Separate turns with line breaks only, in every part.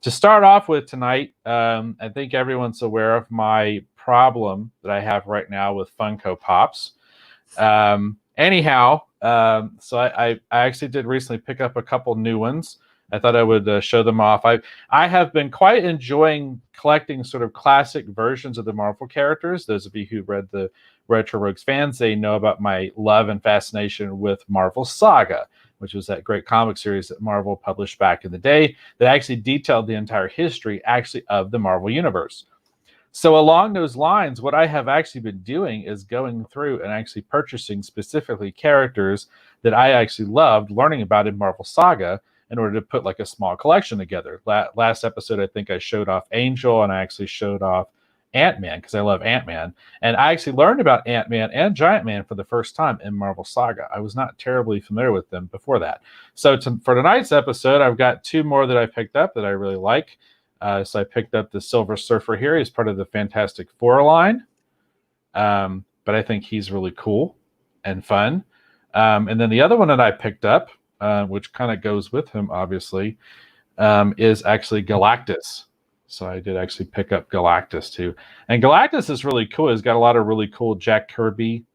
To start off with tonight, I think everyone's aware of my problem that I have right now with Funko Pops. So I actually did recently pick up a couple new ones. I thought I would show them off. I have been quite enjoying collecting sort of classic versions of the Marvel characters. Those of you who read the Retro Rogues fans, they know about my love and fascination with Marvel Saga, which was that great comic series that Marvel published back in the day that actually detailed the entire history actually of the Marvel Universe. So along those lines, what I have actually been doing is going through and actually purchasing specifically characters that I actually loved learning about in Marvel Saga in order to put like a small collection together. Last episode, I think I showed off Angel, and I actually showed off Ant-Man because I love Ant-Man. And I actually learned about Ant-Man and Giant Man for the first time in Marvel Saga. I was not terribly familiar with them before that. So for tonight's episode, I've got two more that I picked up that I really like. So I picked up the Silver Surfer here. He's part of the Fantastic Four line. But I think he's really cool and fun. And then the other one that I picked up, which kind of goes with him, obviously, is actually Galactus. So I did actually pick up Galactus too. And Galactus is really cool. He's got a lot of really cool Jack Kirby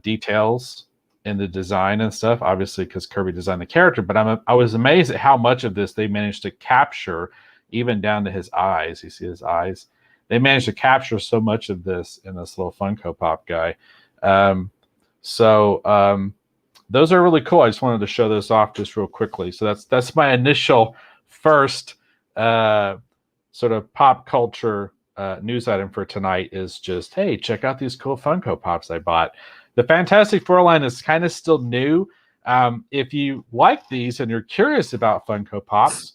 details in the design and stuff, obviously because Kirby designed the character. But I was amazed at how much of this they managed to capture, even down to his eyes. You see his eyes? They managed to capture so much of this in this little Funko Pop guy. Those are really cool. I just wanted to show this off just real quickly. So that's my initial first sort of pop culture news item for tonight is just, hey, check out these cool Funko Pops I bought. The Fantastic Four line is kind of still new. If you like these and you're curious about Funko Pops,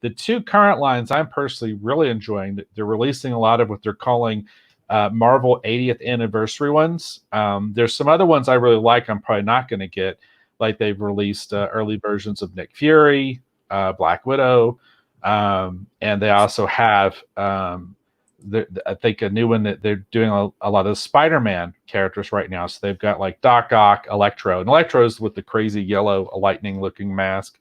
the two current lines I'm personally really enjoying. They're releasing a lot of what they're calling Marvel 80th anniversary ones. There's some other ones I really like I'm probably not going to get. Like they've released early versions of Nick Fury, Black Widow, and they also have I think a new one that they're doing a lot of Spider-Man characters right now. So they've got like Doc Ock, Electro, and Electro's with the crazy yellow lightning looking mask.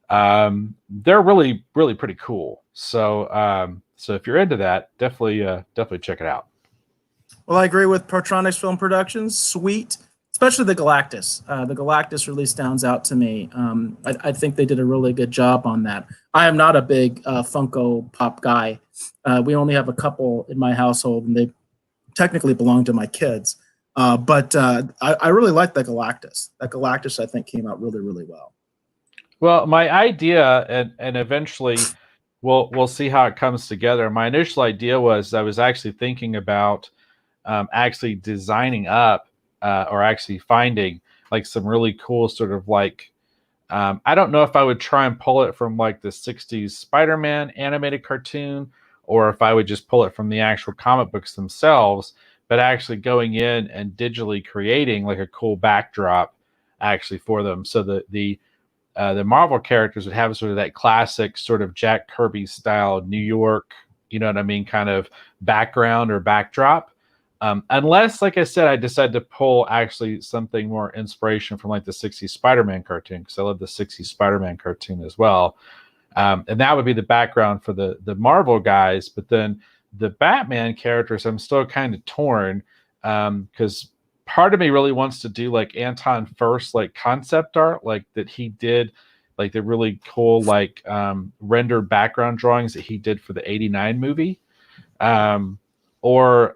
They're really, really pretty cool. So if you're into that, definitely check it out.
Well, I agree with Protronics Film Productions. Sweet, especially the Galactus. The Galactus release stands out to me. I think they did a really good job on that. I am not a big Funko Pop guy. We only have a couple in my household, and they technically belong to my kids. But I really like the Galactus. That Galactus, I think, came out really, really well.
Well, my idea, and eventually we'll see how it comes together. My initial idea was I was actually thinking about actually designing up or actually finding like some really cool sort of like, I don't know if I would try and pull it from like the 60s Spider-Man animated cartoon, or if I would just pull it from the actual comic books themselves, but actually going in and digitally creating like a cool backdrop actually for them. So the Marvel characters would have sort of that classic sort of Jack Kirby style New York, you know what I mean, kind of background or backdrop. Unless, like I said, I decide to pull actually something more inspiration from like the 60s Spider-Man cartoon, because I love the 60s Spider-Man cartoon as well. And that would be the background for the Marvel guys. But then the Batman characters, I'm still kind of torn because part of me really wants to do like Anton Furst's like concept art, like that he did, like the really cool like rendered background drawings that he did for the '89 movie. Or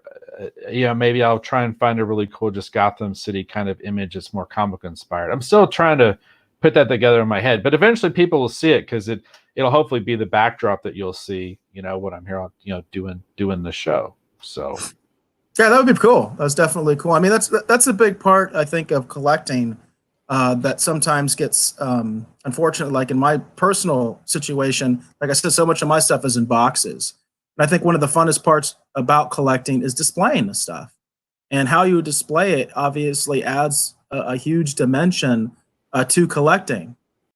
maybe I'll try and find a really cool just Gotham City kind of image that's more comic inspired. I'm still trying to put that together in my head, but eventually people will see it because it'll hopefully be the backdrop that you'll see, when I'm here, doing the show. So
yeah, that would be cool. That's definitely cool. I mean, that's a big part, I think, of collecting that sometimes gets unfortunate. Like in my personal situation, like I said, so much of my stuff is in boxes. And I think one of the funnest parts about collecting is displaying the stuff. And how you display it obviously adds a huge dimension to collecting.